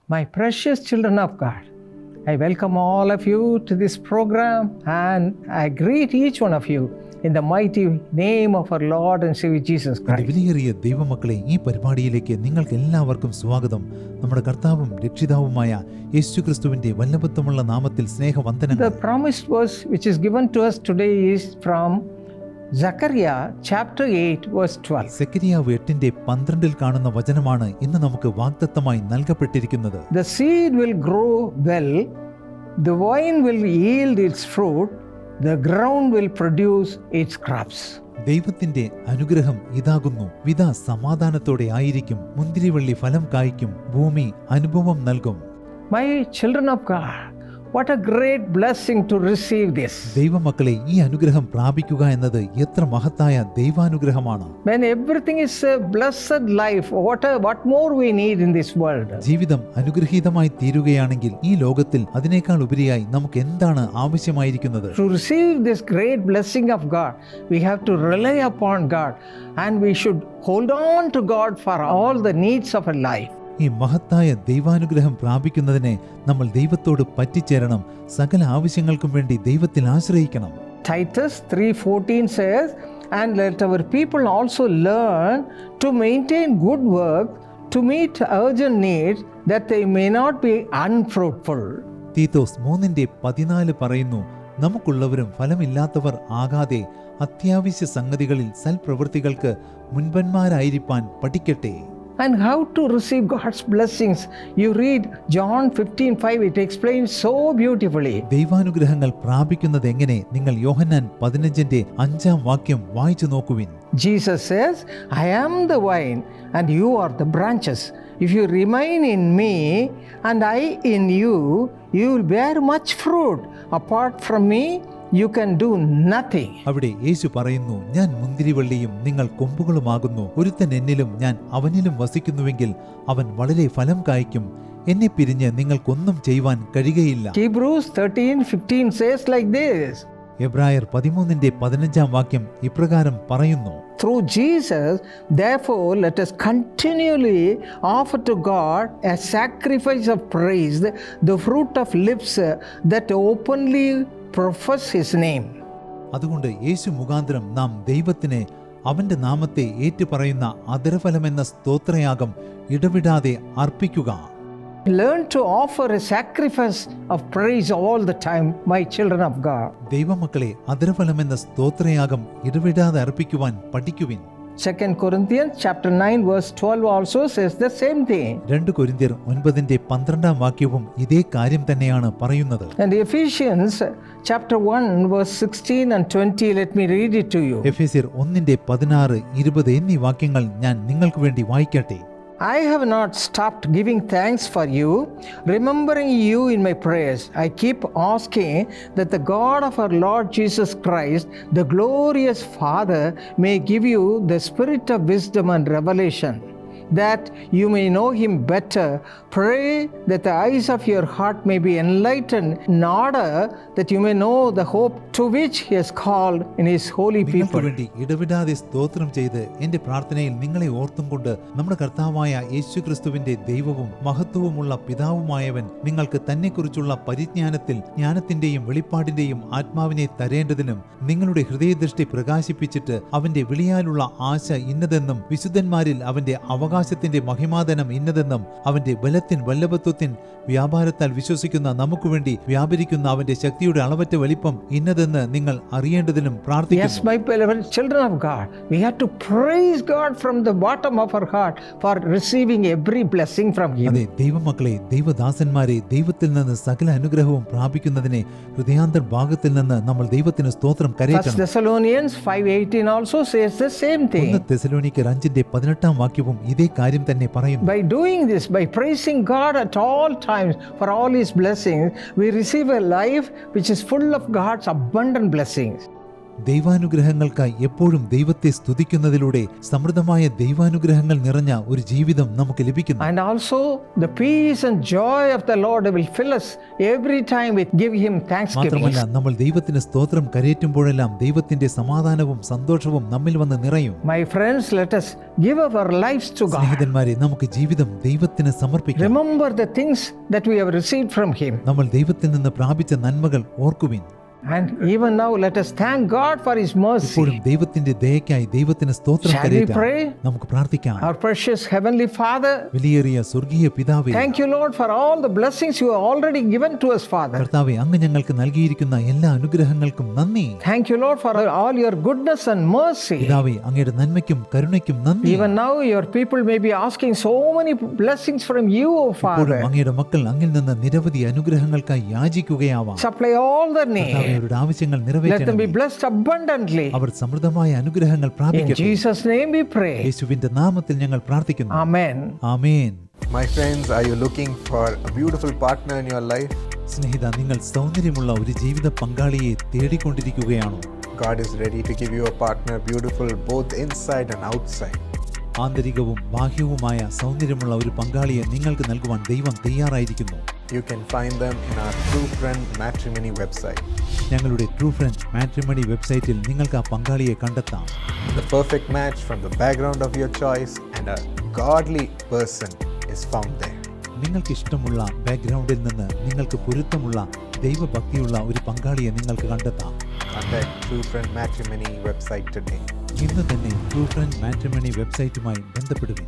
My precious children of God, I welcome all of you to this program and I greet each one of you in the mighty name of our Lord and Savior Jesus Christ. വിലയേറിയ ദൈവമക്കളെ, ഈ പരിപാടിയിലേക്ക് നിങ്ങൾക്ക് എല്ലാവർക്കും സ്വാഗതം. നമ്മുടെ കർത്താവും രക്ഷിതാവുമായ യേശുക്രിസ്തുവിന്റെ വല്ലഭത്വമുള്ള നാമത്തിൽ സ്നേഹവന്ദനങ്ങൾ. The promised verse which is given to us today is from Zechariah chapter 8 verse 12. സെക്കരിയാവ് 8:12 കാണുന്ന വചനമാണ് ഇന്ന് നമുക്ക് വാഗ്ദത്തമായി നൽകപ്പെട്ടിരിക്കുന്നത്. The seed will grow well, the vine will yield its fruit, the ground will produce its crops. ദൈവത്തിന്റെ അനുഗ്രഹം ഇതാകുന്നു: വിത സമാധാനത്തോടെ ആയിരിക്കും, മുന്തിരിവള്ളി ഫലം കായ്ക്കും, ഭൂമി അനുഭവം നൽകും. My children of God, what a great blessing to receive this. ദൈവമക്കളെ, ഈ അനുഗ്രഹം പ്രാപിക്കുക എന്നത് എത്ര മഹത്തായ ദൈവാനുഗ്രഹമാണ്. When everything is a blessed life, what more we need in this world? ജീവിതം അനുഗ്രഹീതമായി തീരുകയാണെങ്കിൽ ഈ ലോകത്തിൽ അതിനേക്കാൾ ഉപരിയായി നമുക്ക് എന്താണ് ആവശ്യമായിരിക്കുന്നത്? To receive this great blessing of God, we have to rely upon God and we should hold on to God for all the needs of our life. ഈ മഹത്തായ ദൈവാനുഗ്രഹം പ്രാപിക്കുന്നതിനെ നമ്മൾ ദൈവത്തോട് പറ്റിച്ചേരണം. സകല ആവശ്യങ്ങൾക്കും വേണ്ടി ദൈവത്തിൽ ആശ്രയിക്കണം. Titus 3:14 says, and let our people also learn to maintain good work, to meet urgent needs, that they may not be unfruitful. Titus 3:14 പറയുന്നു, നമുക്കുള്ളവരും ഫലമില്ലാത്തവർ ആകാതെ അത്യാവശ്യ സംഗതികളിൽ സൽപ്രവൃത്തികൾക്ക് മുൻപന്മാരായിരിക്കാൻ പഠിക്കട്ടെ. And how to receive God's blessings? You read John 15:5, it explains so beautifully. ദൈവാനുഗ്രഹങ്ങൾ പ്രാപിക്കുന്നത് എങ്ങനെ? നിങ്ങൾ യോഹന്നാൻ 15:5 വായിച്ചു നോക്കുവിൻ. Jesus says, I am the vine and you are the branches. If you remain in me and I in you, you will bear much fruit. Apart from me, you can do nothing. അവിടെ യേശു പറയുന്നു, ഞാൻ മുന്തിരിവള്ളിയും നിങ്ങൾ കൊമ്പുകളുമാകുന്നു. ഒരുത്തൻ എന്നിലും ഞാൻ അവനിലും വസിക്കുന്നുവെങ്കിൽ അവൻ വളരെ ഫലം കായ്ക്കും. എന്നെ പിരിഞ്ഞ് നിങ്ങൾക്കൊന്നും ചെയ്യുവാൻ കഴിയുകയില്ല. Hebrews 13:15 says like this. എബ്രായർ 13:15 ഇപ്രകാരം പറയുന്നു, Through Jesus, therefore, let us continually offer to God a sacrifice of praise, the fruit of lips that openly profess his name. അതുകൊണ്ട് യേശു മുഖാന്തരം നാം ദൈവത്തിന് അവന്റെ നാമത്തെ ഏറ്റുപറയുന്ന അധരഫലമെന്ന സ്തോത്രയാഗം ഇടവിടാതെ അർപ്പിക്കുക. Learn to offer a sacrifice of praise all the time, my children of God. ദൈവമക്കളെ, അധരഫലമെന്ന സ്തോത്രയാഗം ഇടവിടാതെ അർപ്പിക്കുവാൻ പഠിക്കുവിൻ. 2 Corinthians chapter 9 verse 12 also says the same thing. 2 കൊരിന്ത്യർ 9:12 ഇതേ കാര്യം തന്നെയാണ് പറയുന്നത്. And Ephesians chapter 1 verse 16 and 20, let me read it to you. എഫേസ്യർ 1:16, 20 എന്നീ വാക്യങ്ങൾ ഞാൻ നിങ്ങൾക്ക് വേണ്ടി വായിക്കട്ടെ. I have not stopped giving thanks for you, remembering you in my prayers. I keep asking that the God of our Lord Jesus Christ, the glorious Father, may give you the spirit of wisdom and revelation, that you may know him better. Pray that the eyes of your heart may be enlightened, in order that you may know the hope to which he has called in his holy people. നിങ്ങൾക്ക് വേണ്ടി ഇടവിടാതെ സ്തോത്രം ചെയ്ത് എന്റെ പ്രാർത്ഥനയിൽ നിങ്ങളെ ഓർത്തും കൊണ്ട് നമ്മുടെ കർത്താവായ യേശുക്രിസ്തുവിന്റെ ദൈവവും മഹത്വവുമുള്ള പിതാവുമായവൻ നിങ്ങൾക്ക് തന്നെക്കുറിച്ചുള്ള പരിജ്ഞാനത്തിൽ ജ്ഞാനത്തിന്റെയും വെളിപ്പാടിന്റെയും ആത്മാവിനെ തരേണ്ടതിനും നിങ്ങളുടെ ഹൃദയദൃഷ്ടി പ്രകാശിപ്പിച്ചിട്ട് അവന്റെ വിളിയാലുള്ള ആശ ഇന്നതെന്നും വിശുദ്ധന്മാരിൽ അവന്റെ അവകാശത്തിന്റെ മഹിമാധനം ഇന്നതെന്നും അവന്റെ ബലത്തിൻ വല്ലഭത്വത്തിൻ വ്യാപാരത്താൽ വിശ്വസിക്കുന്ന നമുക്ക് വേണ്ടി വ്യാപരിക്കുന്ന അവന്റെ ശക്തിയുടെ അളവറ്റ വലിപ്പം ഇന്നതെന്ന് നിങ്ങൾ അറിയേണ്ടതിനും പ്രാർത്ഥിക്കുന്നു. Yes, my beloved children of God, we have to praise God from the bottom of our heart for receiving every blessing from him. അതെ, ദൈവമക്കളെ, ദൈവദാസന്മാരെ, ദൈവത്തിൽ നിന്ന് സകല അനുഗ്രഹവും പ്രാപിക്കുന്നതിനെ ഹൃദയാന്തർ ഭാഗത്തിൽ നിന്ന് നമ്മൾ ദൈവത്തിന് സ്തോത്രം കരയറ്റണം. 1 Thessalonians 5:18 also says the same thing. 1 തെസ്സലോനിക്കർ 5:18 ഇതേ കാര്യം തന്നെ പറയുന്നു. By doing this, by praising God at all times for all his blessings, we receive a life which is full of God's abundant blessings. ദൈവാനുഗ്രഹങ്ങൾക്കായി എപ്പോഴും ദൈവത്തെ സ്തുതിക്കുന്നതിലൂടെ സമൃദ്ധമായ ദൈവാനുഗ്രഹങ്ങൾ നിറഞ്ഞ ഒരു ജീവിതം നമുക്ക് ലഭിക്കുന്നു. And also the peace and joy of the Lord will fill us every time we give him thanksgiving. മാത്രമല്ല നമ്മൾ ദൈവത്തിന് സ്തോത്രം കരയേറ്റുമ്പോഴെല്ലാം ദൈവത്തിന്റെ സമാധാനവും സന്തോഷവും നമ്മിൽ വന്ന് നിറയും. My friends, let us give our lives to God. സ്നേഹിതന്മാരെ, നമുക്ക് ജീവിതം ദൈവത്തിന് സമർപ്പിക്കാം. Remember the things that we have received from him. നമ്മൾ ദൈവത്തിൽ നിന്ന് പ്രാപിച്ച നന്മകൾ ഓർക്കുവിൻ. And even now let us thank God for his mercy. ഇപ്പോഴും ദൈവത്തിന്റെ ദയയ്ക്കായി ദൈവത്തിന് സ്തോത്രം Shall we കരയേറ്റാം. pray? നമുക്ക് പ്രാർത്ഥിക്കാം. Our precious heavenly Father, വിലയേറിയ സ്വർഗീയ പിതാവേ, thank you Lord for all the blessings you have already given to us, Father. കർത്താവേ, അങ്ങ് ഞങ്ങൾക്ക് നൽകിയിരിക്കുന്ന എല്ലാ അനുഗ്രഹങ്ങൾക്കും നന്ദി. Thank you Lord for all your goodness and mercy. പിതാവേ, അങ്ങയുടെ നന്മയ്ക്കും കരുണയ്ക്കും നന്ദി. Even now your people may be asking so many blessings from you, O ഇപ്പോഴും Father. അങ്ങയുടെ മക്കൾ അങ്ങിൽ നിന്ന് നിരവധി അനുഗ്രഹങ്ങൾക്കായി യാചിക്കുകയാവാം. Supply all their കർത്താവേ, needs. അവരുടെ ആവശ്യങ്ങൾ Let them be നിറവേറ്റണമേ. blessed abundantly. അവർ സമൃദ്ധമായ അനുഗ്രഹങ്ങൾ In പ്രാപിക്കട്ടെ. Jesus' name we pray. യേശുവിന്റെ നാമത്തിൽ ഞങ്ങൾ പ്രാർത്ഥിക്കുന്നു. Amen. Amen. My friends, are you looking for a beautiful partner in your life? സ്നേഹിത, നിങ്ങൾ സൗന്ദര്യമുള്ള ഒരു ജീവിത പങ്കാളിയെ തേടിക്കൊണ്ടിരിക്കുകയാണോ? God is ready to give you a partner beautiful both inside and outside. ആന്തരികവും ബാഹ്യവുമായ സൗന്ദര്യമുള്ള ഒരു പങ്കാളിയെ നിങ്ങൾക്ക് നൽകുവാൻ ദൈവം തയ്യാറായിരിക്കുന്നു. You can find them in our True Friend Matrimony website. ഞങ്ങളുടെ ട്രൂ ഫ്രണ്ട് മാട്രിമണി വെബ്സൈറ്റിൽ നിങ്ങൾക്ക് ആ പങ്കാളിയെ കണ്ടെത്താം. The perfect match from the background of your choice and a godly person is found there. നിങ്ങൾക്ക് ഇഷ്ടമുള്ള ബാക്ക്ഗ്രൗണ്ടിൽ നിന്ന് നിങ്ങൾക്ക് പൊരുത്തമുള്ള ദൈവഭക്തിയുള്ള ഒരു പങ്കാളിയെ നിങ്ങൾക്ക് കണ്ടെത്താം. Contact True Friend Matrimony website today. ഇന്ന് തന്നെ ട്രൂ ഫ്രണ്ട് മാട്രിമണി വെബ്സൈറ്റുമായി ബന്ധപ്പെടുവിൻ.